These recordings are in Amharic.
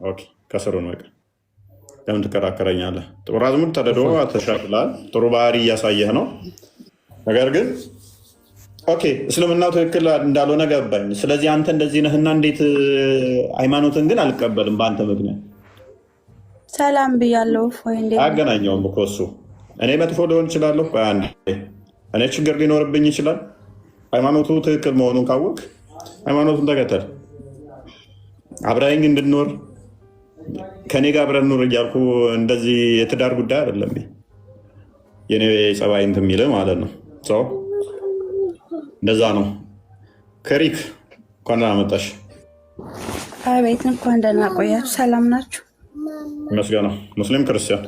ኦኬ ከስሩ ነው። ለምን ትከራከረኛለህ? ጥቁር አዝሙድ ተደዶ ተሻሽላል። ጥሩ ባህሪ እያሳየህ ነው። ነገር ግን ኦኬ እስልምናው ትክክል እንዳልሆነ ገባኝ። ስለዚህ አንተ እንደዚህ ነህና እንዴት ሃይማኖትን ግን አልቀበልም በአንተ ምክንያት? ሰላም ብያለሁ። አያገናኘውም እኮ እሱ። እኔ መጥፎ ሊሆን እችላለሁ፣ እኔ ችግር ሊኖርብኝ ይችላል። ሃይማኖቱ ትክክል መሆኑን ካወቅ ሃይማኖቱን ተከተል። አብረኸኝ እንድንኖር ከኔ ጋር አብረን ኑር እያልኩ እንደዚህ የትዳር ጉዳይ አይደለም የኔ ጸባይ እንትን የሚልህ ማለት ነው። ሰው እንደዛ ነው። ከሪክ እንኳን ደህና መጣሽ። አቤት እንኳን ደህና ቆያችሁ። ሰላም ናችሁ? ይመስገን። ሙስሊም ክርስቲያን?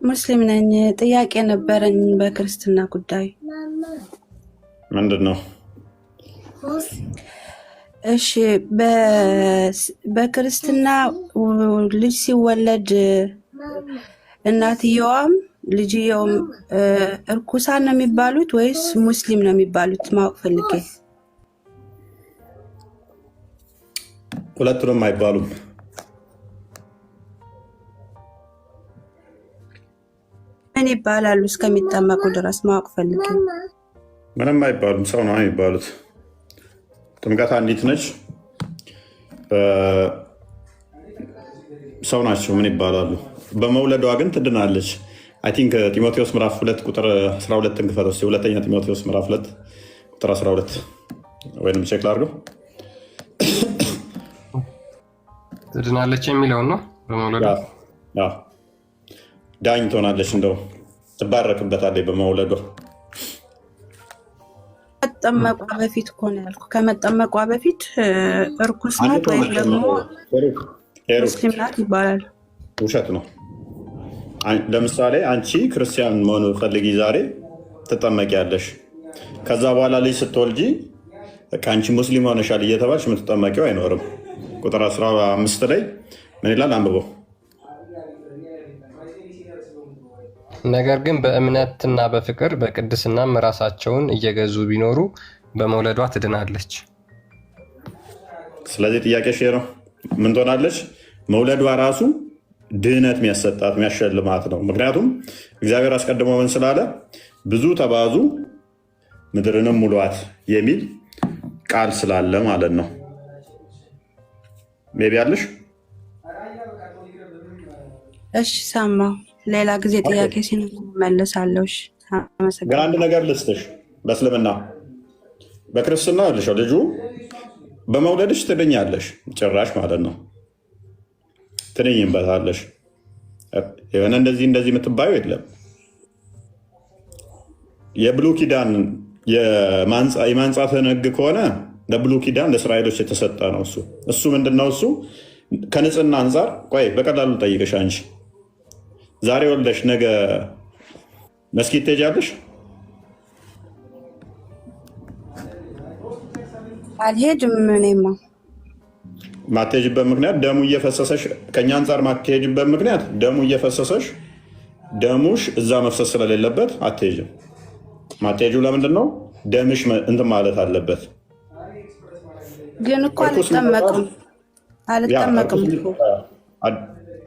ሙስሊም ነኝ። ጥያቄ ነበረኝ በክርስትና ጉዳይ። ምንድን ነው? እሺ በክርስትና ልጅ ሲወለድ እናትየዋም ልጅየውም እርኩሳን ነው የሚባሉት ወይስ ሙስሊም ነው የሚባሉት? ማወቅ ፈልጌ። ሁለቱንም አይባሉም። ምን ይባላሉ? እስከሚጠመቁ ድረስ ማወቅ ፈልጌ። ምንም አይባሉም። ሰው ነው የሚባሉት። ጥምቀት አንዲት ነች። ሰው ናቸው። ምን ይባላሉ? በመውለዷ ግን ትድናለች። አይ ቲንክ ጢሞቴዎስ ምዕራፍ 2 ቁጥር 12 ክፈት ውስጥ ሁለተኛ ጢሞቴዎስ ምዕራፍ 2 ቁጥር 12 ወይም ቼክ ላድርገው። ትድናለች የሚለውን ነው። በመውለዷ ዳኝ ትሆናለች፣ እንደው ትባረክበታለች በመውለዷ። ከመጠመቋ በፊት እኮ ነው ያልኩህ። ከመጠመቋ በፊት እርኩስ ናት ወይም ደግሞ ሙስሊም ናት ይባላል? ውሸት ነው። ለምሳሌ አንቺ ክርስቲያን መሆን ፈልጊ፣ ዛሬ ትጠመቂያለሽ። ከዛ በኋላ ልጅ ስትወልጂ አንቺ ሙስሊም ሆነሻል እየተባልሽ የምትጠመቂው አይኖርም። ቁጥር 15 ላይ ምን ይላል? አንብበው። ነገር ግን በእምነትና በፍቅር በቅድስናም ራሳቸውን እየገዙ ቢኖሩ በመውለዷ ትድናለች። ስለዚህ ጥያቄ ነው፣ ምን ትሆናለች? መውለዷ ራሱ ድህነት የሚያሰጣት የሚያሸልማት ነው። ምክንያቱም እግዚአብሔር አስቀድሞ ምን ስላለ? ብዙ ተባዙ ምድርንም ሙሏት የሚል ቃል ስላለ ማለት ነው። ሜቢ አለሽ? እሺ ሰማሁ። ሌላ ጊዜ ጥያቄ ሲኖር መለሳለሁ። ግን አንድ ነገር ልስጥሽ። በእስልምና በክርስትና ልሽ ልጁ በመውለድሽ ትድኛለሽ፣ ጭራሽ ማለት ነው ትድኝበታለሽ። የሆነ እንደዚህ የምትባዩ የለም። የብሉይ ኪዳን የማንጻትን ሕግ ከሆነ ለብሉይ ኪዳን ለእስራኤሎች የተሰጠ ነው። እሱ ምንድነው? እሱ ከንጽህና አንጻር ቆይ በቀላሉ ጠይቅሽ። አንቺ ዛሬ ወልደሽ ነገ መስጊድ ትሄጃለሽ? አልሄድም። እኔማ ማትሄጂበት ምክንያት ደሙ እየፈሰሰሽ፣ ከኛ አንጻር ማትሄጂበት ምክንያት ደሙ እየፈሰሰሽ ደሙሽ እዛ መፍሰስ ስለሌለበት አትሄጂም። ማትሄጂው ለምንድን ነው? ደምሽ እንትን ማለት አለበት። ግን እኮ አልጠመቅም።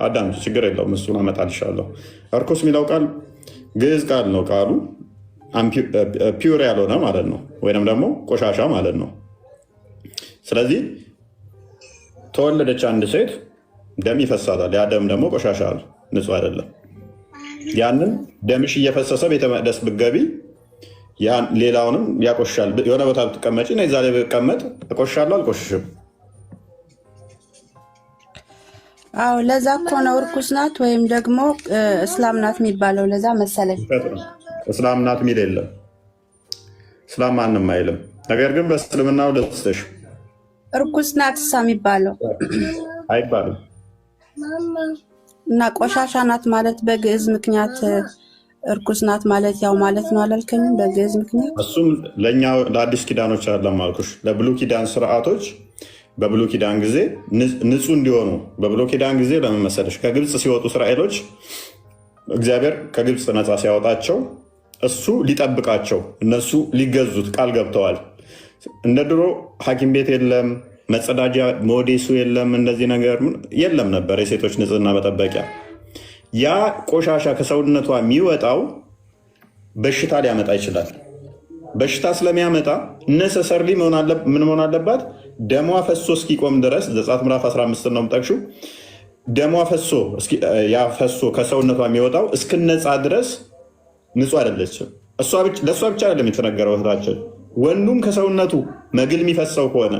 አዳም ችግር የለውም፣ እሱን አመጣልሻለሁ። እርኩስ የሚለው ቃል ግዕዝ ቃል ነው። ቃሉ ፒውር ያልሆነ ማለት ነው፣ ወይም ደግሞ ቆሻሻ ማለት ነው። ስለዚህ ተወለደች አንድ ሴት ደም ይፈሳታል። ያ ደም ደግሞ ቆሻሻ ነው፣ ንጹህ አይደለም። ያንን ደምሽ እየፈሰሰ ቤተ መቅደስ ብትገቢ ሌላውንም ያቆሻል። የሆነ ቦታ ብትቀመጪ እና ዛ ላይ ብቀመጥ እቆሻለሁ አልቆሽሽም? አዎ ለዛ እኮ ነው እርኩስ ናት ወይም ደግሞ እስላም ናት የሚባለው። ለዛ መሰለኝ። እስላም ናት የሚል የለም። እስላም ማንም አይልም። ነገር ግን በእስልምናው ደስተሽ እርኩስ ናት እሳ የሚባለው አይባልም። እና ቆሻሻ ናት ማለት በግዕዝ ምክንያት እርኩስ ናት ማለት ያው ማለት ነው አላልከኝም? በግዕዝ ምክንያት እሱም ለእኛ ለአዲስ ኪዳኖች አለማልኩሽ። ለብሉይ ኪዳን ስርዓቶች በብሉይ ኪዳን ጊዜ ንጹህ እንዲሆኑ በብሉይ ኪዳን ጊዜ ለምን መሰለሽ? ከግብፅ ሲወጡ እስራኤሎች እግዚአብሔር ከግብፅ ነፃ ሲያወጣቸው እሱ ሊጠብቃቸው እነሱ ሊገዙት ቃል ገብተዋል። እንደ ድሮ ሐኪም ቤት የለም፣ መጸዳጃ ሞዴሱ የለም፣ እንደዚህ ነገር የለም ነበር፣ የሴቶች ንጽህና መጠበቂያ። ያ ቆሻሻ ከሰውነቷ የሚወጣው በሽታ ሊያመጣ ይችላል። በሽታ ስለሚያመጣ ነሰሰርሊ ምን መሆን አለባት? ደሟ ፈሶ እስኪቆም ድረስ ዘጸአት ምዕራፍ 15 ነው የምጠቅሽው። ደሟ ፈሶ ከሰውነቷ የሚወጣው እስክነጻ ድረስ ንጹህ አይደለችም። ለእሷ ብቻ አይደለም የተነገረው እህታችን፣ ወንዱም ከሰውነቱ መግል የሚፈሰው ከሆነ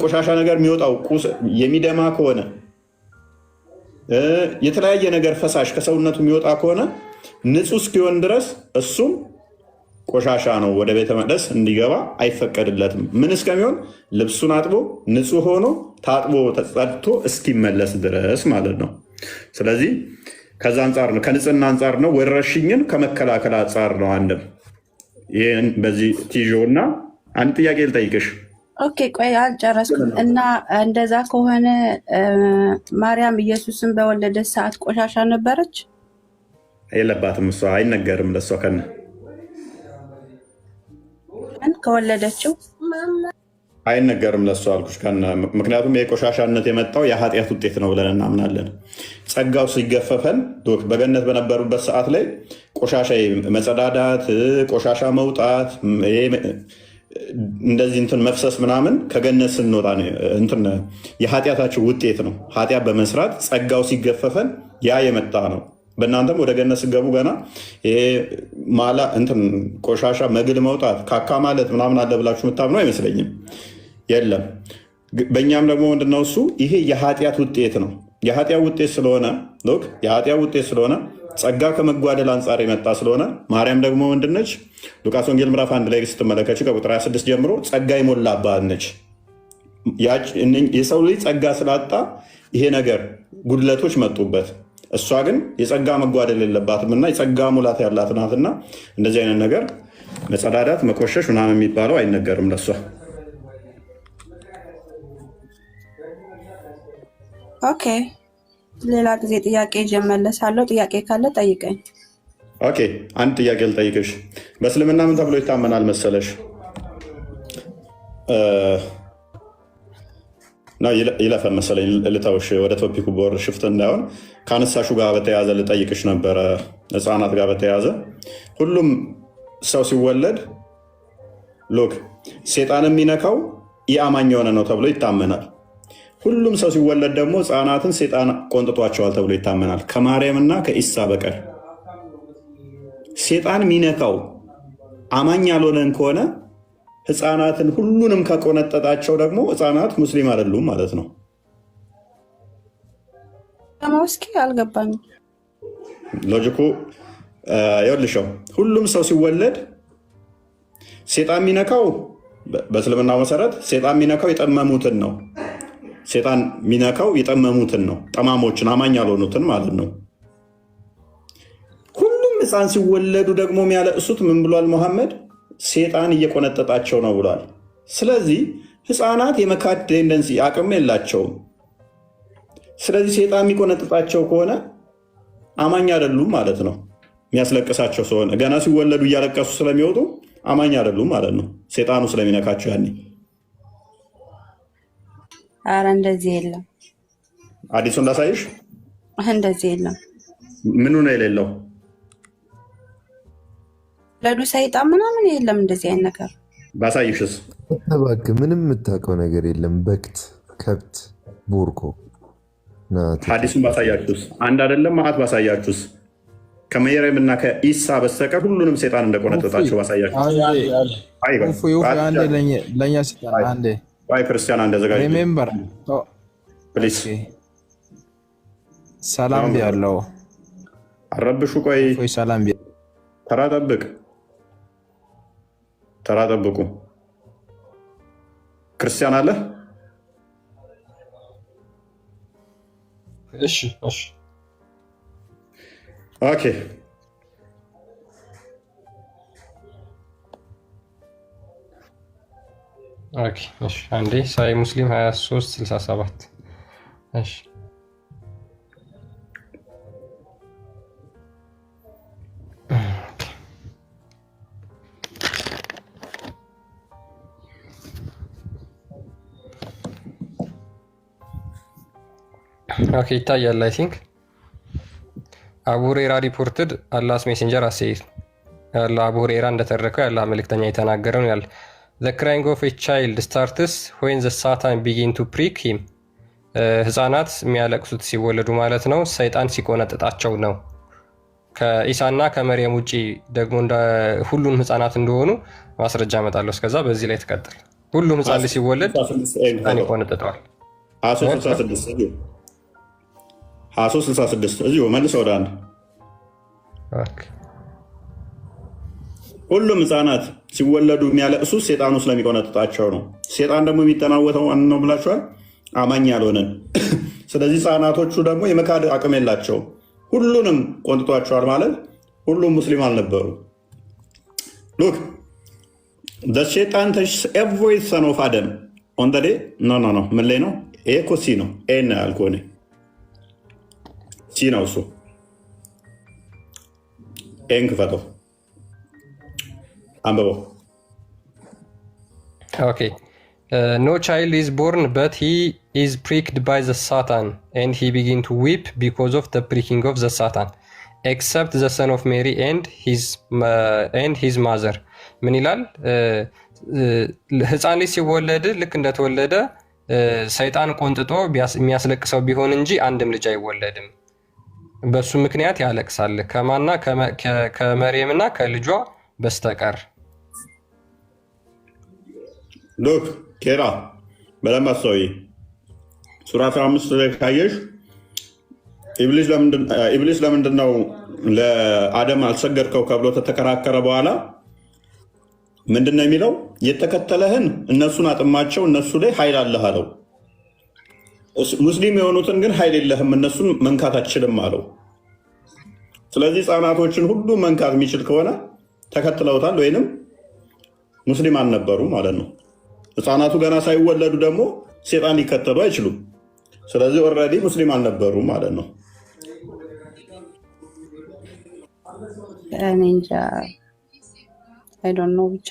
ቆሻሻ ነገር የሚወጣው የሚደማ ከሆነ የተለያየ ነገር ፈሳሽ ከሰውነቱ የሚወጣ ከሆነ ንጹህ እስኪሆን ድረስ እሱም ቆሻሻ ነው፣ ወደ ቤተ መቅደስ እንዲገባ አይፈቀድለትም። ምን እስከሚሆን? ልብሱን አጥቦ ንጹህ ሆኖ ታጥቦ ተጸድቶ እስኪመለስ ድረስ ማለት ነው። ስለዚህ ከዛ አንጻር ነው፣ ከንጽህና አንጻር ነው፣ ወረርሽኝን ከመከላከል አንጻር ነው። አንድም ይህን በዚህ ቲዦ እና አንድ ጥያቄ ልጠይቅሽ። ኦኬ ቆይ አልጨረስኩም። እና እንደዛ ከሆነ ማርያም ኢየሱስን በወለደች ሰዓት ቆሻሻ ነበረች? የለባትም። እሷ አይነገርም ለእሷ ከወለደችው አይነገርም ለእሷ አልኩሽ። ምክንያቱም የቆሻሻነት የመጣው የኃጢአት ውጤት ነው ብለን እናምናለን። ጸጋው ሲገፈፈን በገነት በነበሩበት ሰዓት ላይ ቆሻሻ መጸዳዳት፣ ቆሻሻ መውጣት፣ እንደዚህ እንትን መፍሰስ ምናምን ከገነት ስንወጣ የኃጢአታችን ውጤት ነው። ኃጢአት በመስራት ጸጋው ሲገፈፈን ያ የመጣ ነው። በእናንተም ወደ ገነት ስገቡ ገና ማላ እንትን ቆሻሻ መግል መውጣት ካካ ማለት ምናምን አለ ብላችሁ የምታምነው አይመስለኝም። የለም። በእኛም ደግሞ ምንድነው እሱ ይሄ የኃጢአት ውጤት ነው። የኃጢአት ውጤት ስለሆነ ጸጋ ከመጓደል አንጻር የመጣ ስለሆነ ማርያም ደግሞ ምንድነች? ሉቃስ ወንጌል ምዕራፍ 1 ላይ ስትመለከች ከቁጥር 26 ጀምሮ ጸጋ ይሞላባት ነች። የሰው ልጅ ጸጋ ስላጣ ይሄ ነገር ጉድለቶች መጡበት። እሷ ግን የጸጋ መጓደል የለባትም እና የጸጋ ሙላት ያላት ናትና እንደዚህ አይነት ነገር መጸዳዳት፣ መቆሸሽ ምናምን የሚባለው አይነገርም ለሷ። ኦኬ ሌላ ጊዜ ጥያቄ ይዤ እመለሳለሁ። ጥያቄ ካለ ጠይቀኝ። ኦኬ አንድ ጥያቄ ልጠይቅሽ። በእስልምና ምን ተብሎ ይታመናል መሰለሽ? ይለፈን መሰለኝ ልተውሽ፣ ወደ ቶፒኩ በወር ሽፍት እንዳይሆን ከአነሳሹ ጋር በተያያዘ ልጠይቅሽ ነበረ። ህፃናት ጋር በተያያዘ ሁሉም ሰው ሲወለድ ሴጣን የሚነካው ኢአማኝ የሆነ ነው ተብሎ ይታመናል። ሁሉም ሰው ሲወለድ ደግሞ ህፃናትን ሴጣን ቆንጥጧቸዋል ተብሎ ይታመናል፣ ከማርያምና ከኢሳ በቀር። ሴጣን የሚነካው አማኝ ያልሆነን ከሆነ ህፃናትን ሁሉንም ከቆነጠጣቸው ደግሞ ህፃናት ሙስሊም አይደሉም ማለት ነው። እስኪ አልገባኝም። ሎጂኩ ይኸውልሽው፣ ሁሉም ሰው ሲወለድ ሴጣን የሚነካው በእስልምናው መሰረት ሴጣን የሚነካው የጠመሙትን ነው። ሴጣን የሚነካው የጠመሙትን ነው፣ ጠማሞችን፣ አማኝ ያልሆኑትን ማለት ነው። ሁሉም ህፃን ሲወለዱ ደግሞ የሚያለቅሱት ምን ብሏል መሐመድ? ሴጣን እየቆነጠጣቸው ነው ብሏል። ስለዚህ ህፃናት የመካድ ቴንደንሲ አቅም የላቸውም። ስለዚህ ሴጣን የሚቆነጥጣቸው ከሆነ አማኝ አይደሉም ማለት ነው። የሚያስለቅሳቸው ስለሆነ ገና ሲወለዱ እያለቀሱ ስለሚወጡ አማኝ አይደሉም ማለት ነው፣ ሴጣኑ ስለሚነካቸው። ያኔ ኧረ እንደዚህ የለም። አዲሱ እንዳሳይሽ። እንደዚህ የለም። ምኑ ነው የሌለው? ለዱ ሰይጣን ምናምን የለም እንደዚህ አይነት ነገር። ባሳይሽስ? እባክህ ምንም የምታውቀው ነገር የለም። በክት ከብት ቦርኮ ሐዲሱን ባሳያችሁስ? አንድ አይደለም ማዕት ባሳያችሁስ? ከመርየም እና ከኢሳ በስተቀር ሁሉንም ሴጣን እንደቆነጠጣቸው ባሳያችሁ። ክርስቲያን እንደዘጋጅ ሰላም ያለው አረብሹ። ቆይ ተራ ጠብቅ፣ ተራ ጠብቁ። ክርስቲያን አለ? እሺ እሺ ኦኬ። ኦኬ እሺ። አንዴ ሳይ ሙስሊም 2367 እሺ ኦኬ ይታያል። አይ ቲንክ አቡ ሁረይራ ሪፖርትድ አላህስ ሜሴንጀር አሴይድ አቡ ሁረይራ እንደተረከው የአላህ መልእክተኛ የተናገረው ነው ያለ the crying of a child starts when the Satan begin to prick him ህፃናት የሚያለቅሱት ሲወለዱ ማለት ነው ሰይጣን ሲቆነጥጣቸው ነው። ከኢሳና ከመርየም ውጪ ደግሞ ሁሉም ህፃናት እንደሆኑ ማስረጃ አመጣለሁ። እስከዛ በዚህ ላይ ተቀጥል። ሁሉም ህፃን ልጅ ሲወለድ ሰይጣን ይቆነጥጠዋል። 2366 እዚሁ መልሰው ወደ አንድ ሁሉም ህፃናት ሲወለዱ የሚያለቅሱ ሴጣኑ ስለሚቆነጥጣቸው ነው። ሴጣን ደግሞ የሚጠናወተው ዋን ነው ብላችኋል፣ አማኝ ያልሆነን። ስለዚህ ህፃናቶቹ ደግሞ የመካድ አቅም የላቸውም። ሁሉንም ቆንጥጧቸዋል ማለት ሁሉም ሙስሊም አልነበሩ። ሉክ ሴጣን ተች ኤቭሪ ሰን ኦፍ አደም ኦን ደ ዴይ ኖ ምን ላይ ነው? ይሄ እኮ ሲ ነው። ኤን ያልኩህ እኔ ሲ ነው እሱ። ኤን ክፈተው አንብበው። ኦኬ no child is born but he is pricked by the Satan and he begin to weep because of the pricking of the Satan except the son of Mary and his mother ምን ይላል? ህፃን ልጅ ሲወለድ ልክ እንደተወለደ ሰይጣን ቆንጥጦ የሚያስለቅሰው ቢሆን እንጂ አንድም ልጅ አይወለድም። በሱ ምክንያት ያለቅሳል ከማና ከመርየምና ከልጇ በስተቀር። ሉክ ኬራ በደንብ አስተውይ። ሱራ 15 ላይ ካየሽ ኢብሊስ ለምንድን ነው ለአደም አልሰገድከው ከብሎ ተተከራከረ በኋላ ምንድን ነው የሚለው? የተከተለህን እነሱን አጥማቸው፣ እነሱ ላይ ኃይል አለህ አለው። ሙስሊም የሆኑትን ግን ኃይል የለህም፣ እነሱን መንካት አትችልም አለው። ስለዚህ ህፃናቶችን ሁሉ መንካት የሚችል ከሆነ ተከትለውታል ወይንም ሙስሊም አልነበሩ ማለት ነው። ህፃናቱ ገና ሳይወለዱ ደግሞ ሴጣን ሊከተሉ አይችሉም። ስለዚህ ኦልሬዲ ሙስሊም አልነበሩ ማለት ነው። እኔ እንጃ አይ ዶንት ኖ ብቻ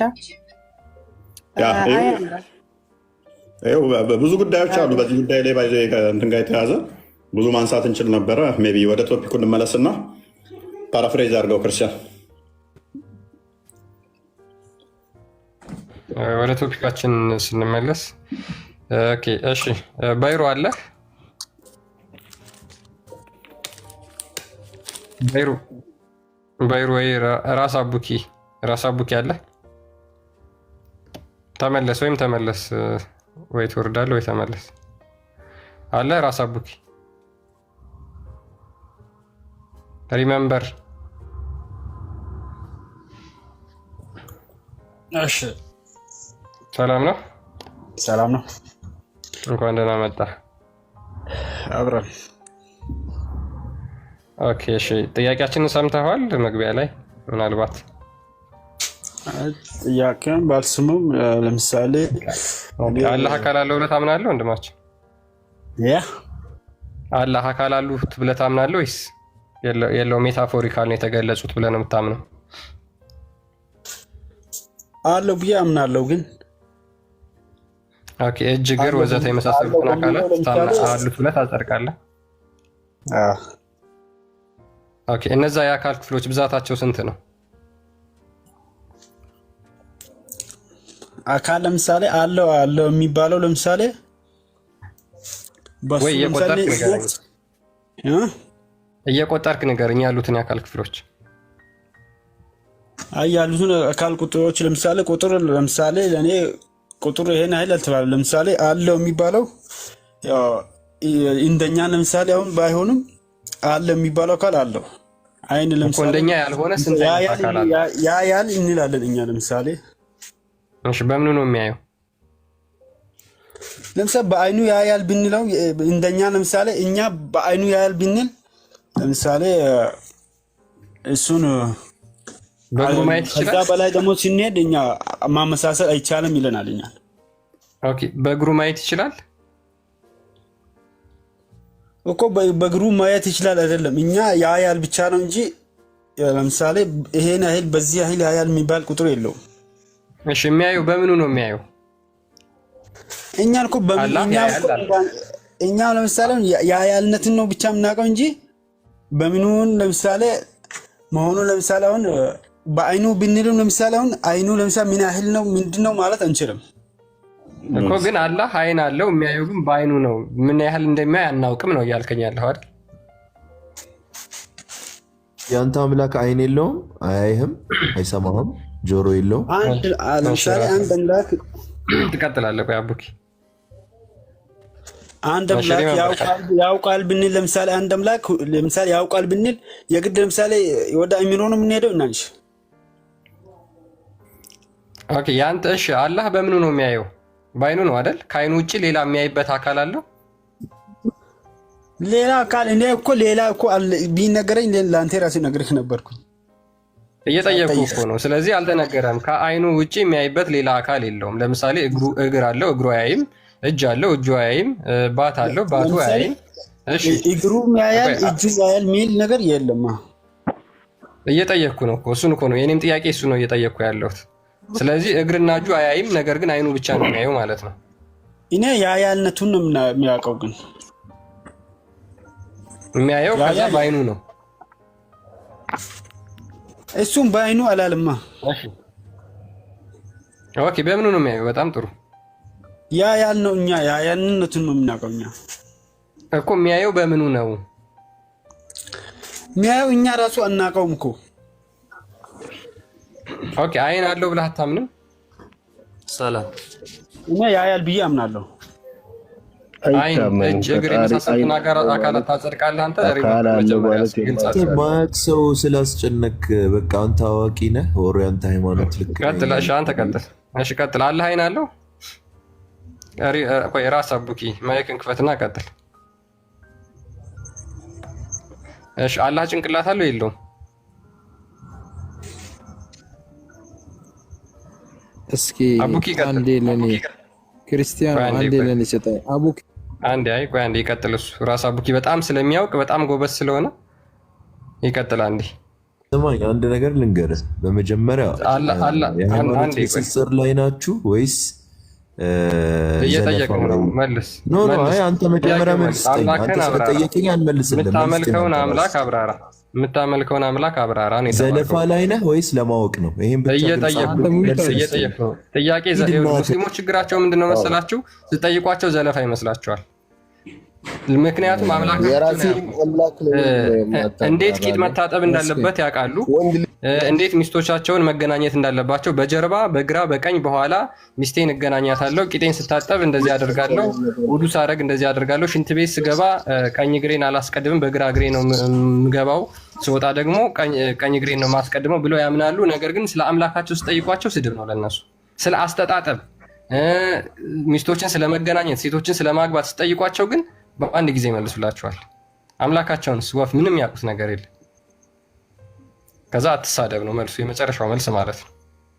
ብዙ ጉዳዮች አሉ። በዚህ ጉዳይ ላይ ባይዘ እንትን ጋር የተያዘ ብዙ ማንሳት እንችል ነበረ። ሜይ ቢ ወደ ቶፒኩ እንመለስና ፓራፍሬዝ አድርገው ክርስቲያን ወደ ቶፒካችን ስንመለስ ኦኬ እሺ ባይሮ አለ ባይሮ ወይ ራስ አቡኪ አለ ተመለስ ወይ ትወርዳለህ ወይ ተመለስ አለ ራስ አቡኪ ሪሜምበር እሺ ሰላም ነው። እንኳን ደህና መጣ አብረን። ኦኬ እሺ ጥያቄያችንን ሰምተዋል? መግቢያ ላይ ምናልባት ጥያቄን ባልስሙም ለምሳሌ አላህ አካል አለው ብለህ ታምናለህ? ወንድማችን አላህ አካል አሉት ብለህ ታምናለህ ወይስ የለው ሜታፎሪካል ነው የተገለጹት ብለህ ነው የምታምነው? አለው ብዬ አምናለሁ። ግን ኦኬ እጅ፣ እግር፣ ወዘተ የመሳሰሉትን አካላት አሉት ብለህ ታጸድቃለህ? ኦኬ እነዛ የአካል ክፍሎች ብዛታቸው ስንት ነው? አካል ለምሳሌ አለው የሚባለው ለምሳሌ ወይ እየቆጠርክ ንገረኝ ያሉትን የአካል ክፍሎች። ያሉትን አካል ቁጥሮች ለምሳሌ ለምሳሌ ለእኔ ቁጥሩ ይሄን ያህል አልተባለም። ለምሳሌ አለው የሚባለው እንደኛ ለምሳሌ አሁን ባይሆንም አለ የሚባለው አካል አለው። አይን ለምሳሌ እንደኛ ያልሆነ ስንት አካል አለ? ያያል እንላለን እኛ ለምሳሌ። እሺ በምኑ ነው የሚያየው? ለምሳሌ በአይኑ ያያል ብንለው እንደኛ ለምሳሌ እኛ በአይኑ ያያል ብንል ለምሳሌ እሱን በእግሩ ማየት ይችላል። ከዛ በላይ ደግሞ ስንሄድ እኛ ማመሳሰል አይቻልም ይለናል እኛ። ኦኬ በእግሩ ማየት ይችላል እኮ በእግሩ ማየት ይችላል አይደለም፣ እኛ ያያል ብቻ ነው እንጂ ለምሳሌ ይሄን ያህል በዚህ ያህል ያያል የሚባል ቁጥር የለውም። እሺ የሚያየው በምኑ ነው የሚያየው? እኛ እኮ እኛ ለምሳሌ የሀያልነትን ነው ብቻ የምናውቀው እንጂ በምኑን ለምሳሌ መሆኑን ለምሳሌ አሁን በአይኑ ብንልም ለምሳሌ አሁን አይኑ ለምሳሌ ምን ያህል ነው ምንድን ነው ማለት አንችልም እኮ። ግን አላህ አይን አለው፣ የሚያየው ግን በአይኑ ነው። ምን ያህል እንደሚያይ አናውቅም ነው እያልከኝ ያለኸው አይደል? የአንተ አምላክ አይን የለውም፣ አያይህም፣ አይሰማህም፣ ጆሮ የለውም። ለምሳሌ አንድ አምላክ ትቀጥላለህ። ቆይ አቡኪ አንድ አምላክ ያውቃል ብንል ለምሳሌ አንድ አምላክ ለምሳሌ ያውቃል ብንል የግድ ለምሳሌ ወደ አእምሮ ነው የምንሄደው እናንሽ። ኦኬ ያንተ እሺ፣ አላህ በምኑ ነው የሚያየው? በአይኑ ነው አይደል? ከአይኑ ውጭ ሌላ የሚያይበት አካል አለው? ሌላ አካል እኔ እኮ ሌላ እኮ ቢነገረኝ ለአንተ ራሴ ነግሬህ ነበርኩኝ። እየጠየቁ እኮ ነው። ስለዚህ አልተነገረም። ከአይኑ ውጭ የሚያይበት ሌላ አካል የለውም። ለምሳሌ እግር አለው፣ እግሩ አያይም። እጅ አለው፣ እጁ አያይም። ባት አለው፣ ባቱ አያይም። እሺ እግሩም ያያል፣ እጁ ያያል ሚል ነገር የለም። እየጠየቅኩ ነው እኮ እሱን እኮ ነው የኔም ጥያቄ እሱ ነው እየጠየቅኩ ያለሁት። ስለዚህ እግርና እጁ አያይም፣ ነገር ግን አይኑ ብቻ ነው የሚያየው ማለት ነው። እኔ ያያልነቱን ነው የሚያውቀው፣ ግን የሚያየው ከዛ በአይኑ ነው። እሱም በአይኑ አላልማ። ኦኬ በምኑ ነው የሚያየው? በጣም ጥሩ። ያያል ነው እኛ ያያልነቱን ነው የምናውቀው እኛ እኮ። የሚያየው በምኑ ነው የሚያየው? እኛ ራሱ አናውቀውም እኮ። ኦኬ አይን አለው ብለህ አታምንም? ሰላም እኔ ያያል ብዬ አምናለሁ። አይን፣ እጅ፣ እግር የመሳሰሉትን አካላት ታጸድቃለህ አንተ። ማያውቅ ሰው ስላስጨነቅ በቃ አንተ አዋቂ ነህ ወሬ አንተ ሃይማኖት ልክ ቀጥል። እሺ አንተ ቀጥል። እሺ ቀጥል። አላህ አይን አለው? ቆይ ራስ አቡኪ ማይክን ክፈትና ቀጥል። እሺ አላህ ጭንቅላት አለው የለውም? እስኪ አንዴ ለኔ ክርስቲያኑ አንዴ ለኔ ሰጠኝ። አቡኪ አንዴ ቆይ አንዴ ይቀጥል። እሱ ራስ አቡኪ በጣም ስለሚያውቅ በጣም ጎበዝ ስለሆነ ይቀጥል። አንዴ ስማኝ፣ አንድ ነገር ልንገርህ። በመጀመሪያ የሃይማኖት ትስስር ላይ ናችሁ ወይስ እየጠየቅን ነው? መልስ። አንተ መጀመሪያ መልስ። አንተ ስለጠየቀኝ አንመልስልህም። የምታመልከውን አምላክ አብራራ። የምታመልከውን አምላክ አብራራ። ዘለፋ ላይ ነህ ወይስ ለማወቅ ነው? ይሄን ብቻ እየጠየቅን ነው። ጥያቄ ሙስሊሞች ችግራቸው ምንድነው መሰላችሁ? ስጠይቋቸው ዘለፋ ይመስላችኋል። ምክንያቱም አምላካቸው እንዴት ቂጥ መታጠብ እንዳለበት ያውቃሉ። እንዴት ሚስቶቻቸውን መገናኘት እንዳለባቸው በጀርባ በግራ በቀኝ በኋላ ሚስቴን እገናኛታለሁ፣ ቂጤን ስታጠብ እንደዚህ አደርጋለሁ፣ ውዱ ሳረግ እንደዚህ አደርጋለሁ፣ ሽንት ቤት ስገባ ቀኝ እግሬን አላስቀድምም በግራ እግሬ ነው የምገባው፣ ስወጣ ደግሞ ቀኝ እግሬን ነው የማስቀድመው ብለው ያምናሉ። ነገር ግን ስለ አምላካቸው ስጠይቋቸው ስድብ ነው ለነሱ። ስለ አስተጣጠብ፣ ሚስቶችን ስለመገናኘት፣ ሴቶችን ስለማግባት ስጠይቋቸው ግን በአንድ ጊዜ ይመልሱላችኋል። አምላካቸውንስ ወፍ ምንም ያውቁት ነገር የለም። ከዛ አትሳደብ ነው መልሱ፣ የመጨረሻው መልስ ማለት ነው።